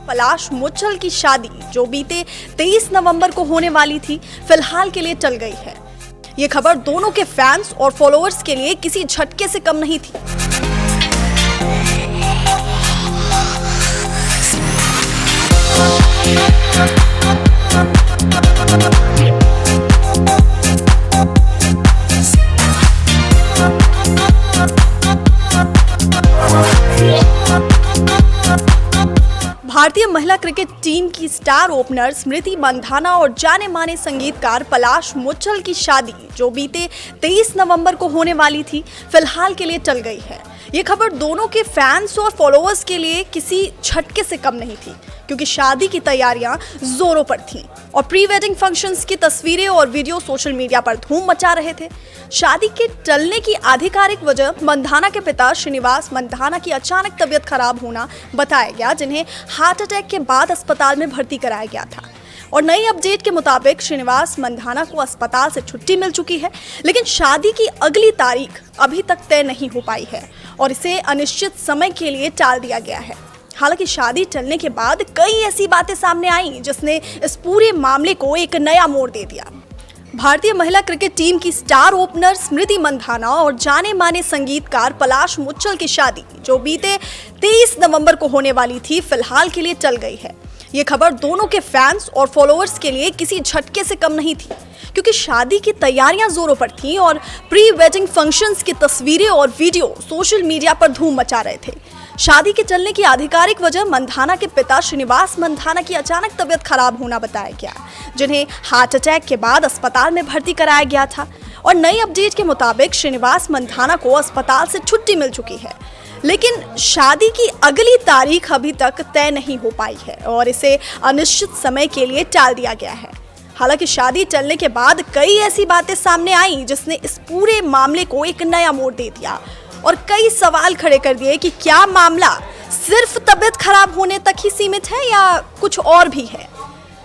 पलाश मुच्छल की शादी जो बीते 23 नवंबर को होने वाली थी, फिलहाल के लिए टल गई है। ये खबर दोनों के फैंस और फॉलोअर्स के लिए किसी झटके से कम नहीं थी। भारतीय महिला क्रिकेट टीम की स्टार ओपनर स्मृति मंधाना और जाने माने संगीतकार पलाश मुच्छल की शादी जो बीते 23 नवंबर को होने वाली थी, फिलहाल के लिए टल गई है। ये खबर दोनों के फैंस और फॉलोअर्स के लिए किसी झटके से कम नहीं थी, क्योंकि शादी की तैयारियां जोरों पर थीं और प्री वेडिंग फंक्शंस की तस्वीरें और वीडियो सोशल मीडिया पर धूम मचा रहे थे। शादी के टलने की आधिकारिक वजह मंधाना के पिता श्रीनिवास मंधाना की अचानक तबीयत खराब होना बताया गया, जिन्हें हार्ट अटैक के बाद अस्पताल में भर्ती कराया गया था। और नई अपडेट के मुताबिक श्रीनिवास मंधाना को अस्पताल से छुट्टी मिल चुकी है, लेकिन शादी की अगली तारीख अभी तक तय नहीं हो पाई है और इसे अनिश्चित समय के लिए टाल दिया गया है। हालांकि शादी टलने के बाद कई ऐसी बातें सामने आईं जिसने इस पूरे मामले को एक नया मोड़ दे दिया। भारतीय महिला क्रिकेट टीम की स्टार ओपनर स्मृति मंधाना और जाने माने संगीतकार पलाश मुच्छल की शादी जो बीते 23 नवंबर को होने वाली थी, फिलहाल के लिए टल गई है। ये खबर दोनों के फैंस और फॉलोअर्स के लिए किसी झटके से कम नहीं थी, क्योंकि शादी की तैयारियां जोरों पर थीं और प्री वेडिंग फंक्शंस की तस्वीरें और वीडियो सोशल मीडिया पर धूम मचा रहे थे। शादी के चलने की आधिकारिक वजह मंधाना के पिता श्रीनिवास मंधाना की अचानक तबीयत खराब होना बताया गया, जिन्हें हार्ट अटैक के बाद अस्पताल में भर्ती कराया गया था। और नई अपडेट के मुताबिक श्रीनिवास मंधाना को अस्पताल से छुट्टी मिल चुकी है, लेकिन शादी की अगली तारीख अभी तक तय नहीं हो पाई है और इसे अनिश्चित समय के लिए टाल दिया गया है। हालांकि शादी टलने के बाद कई ऐसी बातें सामने आईं जिसने इस पूरे मामले को एक नया मोड़ दे दिया और कई सवाल खड़े कर दिए कि क्या मामला सिर्फ तबीयत खराब होने तक ही सीमित है या कुछ और भी है।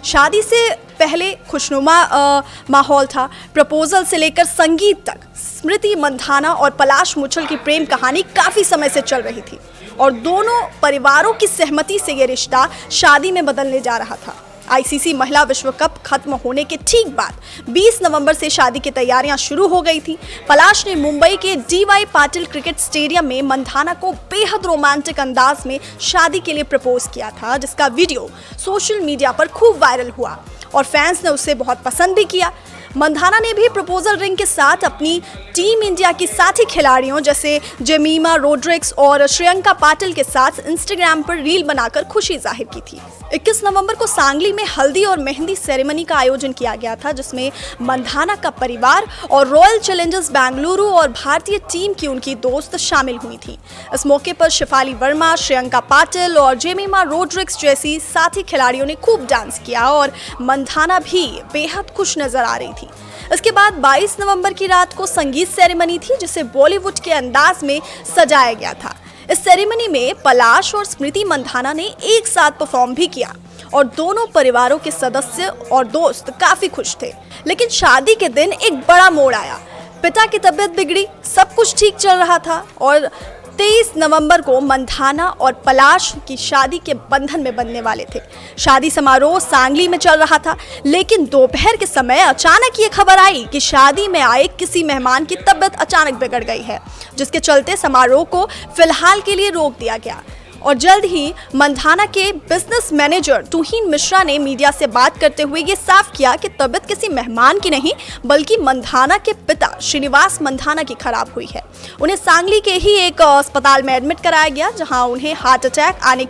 शादी से पहले खुशनुमा माहौल था। प्रपोजल से लेकर संगीत तक स्मृति मंधाना और पलाश मुच्छल की प्रेम कहानी काफी समय से चल रही थी और दोनों परिवारों की सहमति से ये रिश्ता शादी में बदलने जा रहा था। आईसीसी महिला विश्व कप खत्म होने के ठीक बाद 20 नवंबर से शादी की तैयारियां शुरू हो गई थी। पलाश ने मुंबई के डीवाई पाटिल क्रिकेट स्टेडियम में मंधाना को बेहद रोमांटिक अंदाज में शादी के लिए प्रपोज किया था, जिसका वीडियो सोशल मीडिया पर खूब वायरल हुआ और फैंस ने उसे बहुत पसंद भी किया। मंधाना ने भी प्रपोजल रिंग के साथ अपनी टीम इंडिया की साथी खिलाड़ियों जैसे जेमिमा रोड्रिग्स और श्रेयंका पाटिल के साथ इंस्टाग्राम पर रील बनाकर खुशी जाहिर की थी। 21 नवंबर को सांगली में हल्दी और मेहंदी सेरेमनी का आयोजन किया गया था, जिसमें मंधाना का परिवार और रॉयल चैलेंजर्स बेंगलुरु और भारतीय टीम की उनकी दोस्त शामिल हुई थी। इस मौके पर शेफाली वर्मा, श्रेयंका पाटिल और जेमिमा रोड्रिग्स जैसी साथी खिलाड़ियों ने खूब डांस किया और मंधाना भी बेहद खुश नजर आ रही थी। इसके बाद 22 नवंबर की रात को संगीत सेरेमनी थी, जिसे बॉलीवुड के अंदाज में सजाया गया था। इस सेरेमनी में पलाश और स्मृति मंधाना ने एक साथ परफॉर्म भी किया और दोनों परिवारों के सदस्य और दोस्त काफी खुश थे। लेकिन शादी के दिन एक बड़ा मोड़ आया। पिता की तबीयत बिगड़ी, सब कुछ ठीक चल रहा था और 23 नवंबर को मंधाना और पलाश की शादी के बंधन में बंधने वाले थे। शादी समारोह सांगली में चल रहा था, लेकिन दोपहर के समय अचानक ये खबर आई कि शादी में आए किसी मेहमान की तबीयत अचानक बिगड़ गई है, जिसके चलते समारोह को फिलहाल के लिए रोक दिया गया। और जल्द ही मंधाना के बिजनेस मैनेजर तुहीन मिश्रा ने मीडिया से बात करते हुए ये साफ किया कि तबीयत किसी मेहमान की नहीं, बल्कि मंधाना के पिता श्रीनिवास मंधाना की खराब हुई है। उन्हें सांगली के ही एक अस्पताल में एडमिट कराया गया, जहां उन्हें हार्ट अटैक आने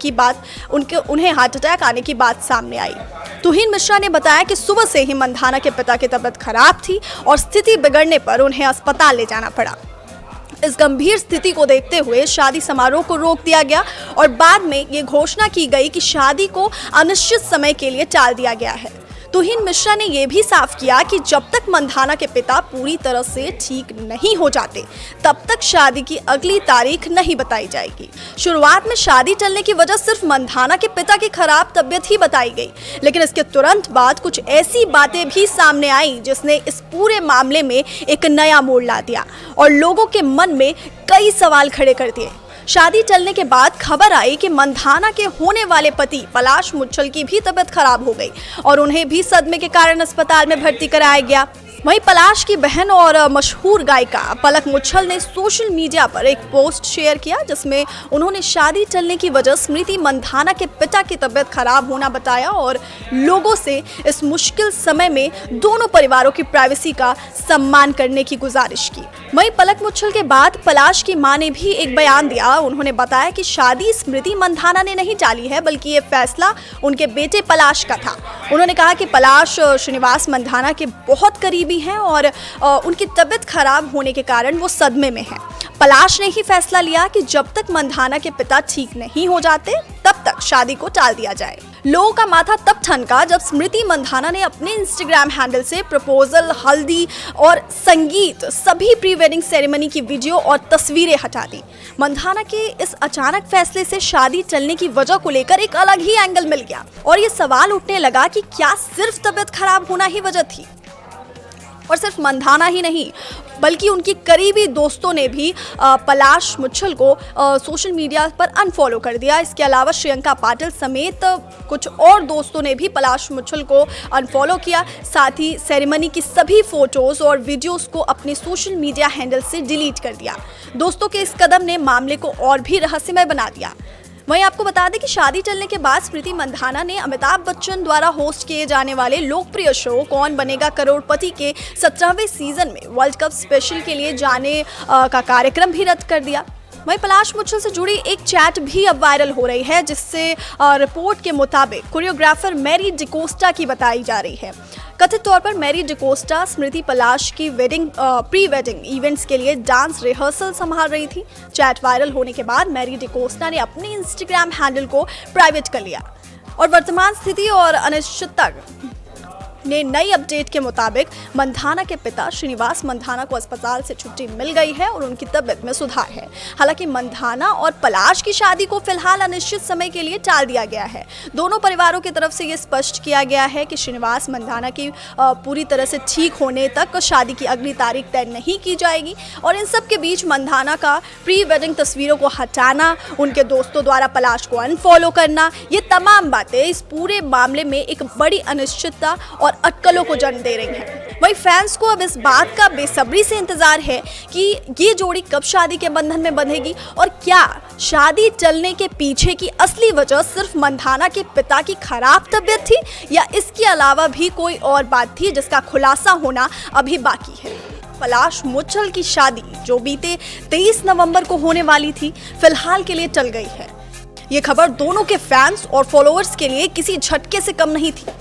की बात सामने आई। तुहीन मिश्रा ने बताया कि सुबह से ही मंधाना के पिता की तबीयत खराब थी और स्थिति बिगड़ने पर उन्हें अस्पताल ले जाना पड़ा। इस गंभीर स्थिति को देखते हुए शादी समारोह को रोक दिया गया और बाद में ये घोषणा की गई कि शादी को अनिश्चित समय के लिए टाल दिया गया है। तुहीन मिश्रा ने यह भी साफ किया कि जब तक मंधाना के पिता पूरी तरह से ठीक नहीं हो जाते, तब तक शादी की अगली तारीख नहीं बताई जाएगी। शुरुआत में शादी टलने की वजह सिर्फ मंधाना के पिता की खराब तबीयत ही बताई गई, लेकिन इसके तुरंत बाद कुछ ऐसी बातें भी सामने आई जिसने इस पूरे मामले में एक नया मोड़ ला दिया और लोगों के मन में कई सवाल खड़े कर दिए। शादी टलने के बाद खबर आई कि मंधाना के होने वाले पति पलाश मुच्छल की भी तबीयत खराब हो गई और उन्हें भी सदमे के कारण अस्पताल में भर्ती कराया गया। वहीं पलाश की बहन और मशहूर गायिका पलक मुच्छल ने सोशल मीडिया पर एक पोस्ट शेयर किया जिसमें उन्होंने शादी टलने की वजह स्मृति मंधाना के पिता की तबीयत खराब होना बताया और लोगों से इस मुश्किल समय में दोनों परिवारों की प्राइवेसी का सम्मान करने की गुजारिश की। वहीं पलक मुच्छल के बाद पलाश की मां ने भी एक बयान दिया। उन्होंने बताया कि शादी स्मृति मंधाना ने नहीं टाली है बल्कि ये फैसला उनके बेटे पलाश का था। उन्होंने कहा कि पलाश श्रीनिवास मंधाना के बहुत करीबी हैं और उनकी तबीयत खराब होने के कारण वो सदमे में हैं। पलाश ने ही फैसला लिया कि जब तक मंधाना के पिता ठीक नहीं हो जाते तब तक शादी को टाल दिया जाए। लोगों का माथा तब ठनका जब स्मृति मंधाना ने अपने इंस्टाग्राम हैंडल से प्रपोजल, हल्दी और संगीत सभी प्री वेडिंग सेरेमनी की वीडियो और तस्वीरें हटा दी। मंधाना के इस अचानक फैसले से शादी टलने की वजह को लेकर एक अलग ही एंगल मिल गया और ये सवाल उठने लगा कि क्या सिर्फ तबीयत खराब होना ही वजह थी। और सिर्फ मंधाना ही नहीं बल्कि उनकी करीबी दोस्तों ने भी पलाश मुच्छल को सोशल मीडिया पर अनफॉलो कर दिया। इसके अलावा श्रियंका पाटिल समेत कुछ और दोस्तों ने भी पलाश मुच्छल को अनफॉलो किया। साथ ही सेरेमनी की सभी फोटोज और वीडियोस को अपने सोशल मीडिया हैंडल से डिलीट कर दिया। दोस्तों के इस कदम ने मामले को और भी रहस्यमय बना दिया। वहीं आपको बता दें कि शादी टलने के बाद स्मृति मंधाना ने अमिताभ बच्चन द्वारा होस्ट किए जाने वाले लोकप्रिय शो कौन बनेगा करोड़पति के 17वें सीजन में वर्ल्ड कप स्पेशल के लिए जाने का कार्यक्रम भी रद्द कर दिया। वहीं पलाश मुच्छल से जुड़ी एक चैट भी अब वायरल हो रही है जिससे रिपोर्ट के मुताबिक कोरियोग्राफर मैरी डिकोस्टा की बताई जा रही है। कथित तौर पर मैरी डिकोस्टा स्मृति पलाश की प्री वेडिंग इवेंट्स के लिए डांस रिहर्सल संभाल रही थी। चैट वायरल होने के बाद मैरी डिकोस्टा ने अपने इंस्टाग्राम हैंडल को प्राइवेट कर लिया और वर्तमान स्थिति और अनिश्चितता ने नई अपडेट के मुताबिक मंधाना के पिता श्रीनिवास मंधाना को अस्पताल से छुट्टी मिल गई है और उनकी तबीयत में सुधार है। हालांकि मंधाना और पलाश की शादी को फिलहाल अनिश्चित समय के लिए टाल दिया गया है। दोनों परिवारों की तरफ से ये स्पष्ट किया गया है कि श्रीनिवास मंधाना की पूरी तरह से ठीक होने तक शादी की अगली तारीख तय नहीं की जाएगी और इन सब के बीच मंधाना का प्री वेडिंग तस्वीरों को हटाना, उनके दोस्तों द्वारा पलाश को अनफॉलो करना, ये तमाम बातें इस पूरे मामले में एक बड़ी अनिश्चितता और अटकलों को जन्म दे रही हैं। वहीं फैंस को अब इस बात का बेसब्री से इंतजार है कि ये जोड़ी कब शादी के बंधन में बंधेगी और क्या शादी टलने के पीछे की असली वजह सिर्फ मंधाना के पिता की खराब तबीयत थी या इसके अलावा भी कोई और बात थी जिसका खुलासा होना अभी बाकी है। पलाश मुच्छल की शादी जो बीते 23 नवंबर को होने वाली थी फिलहाल के लिए टल गई है। ये खबर दोनों के फैंस और फॉलोअर्स के लिए किसी झटके से कम नहीं थी।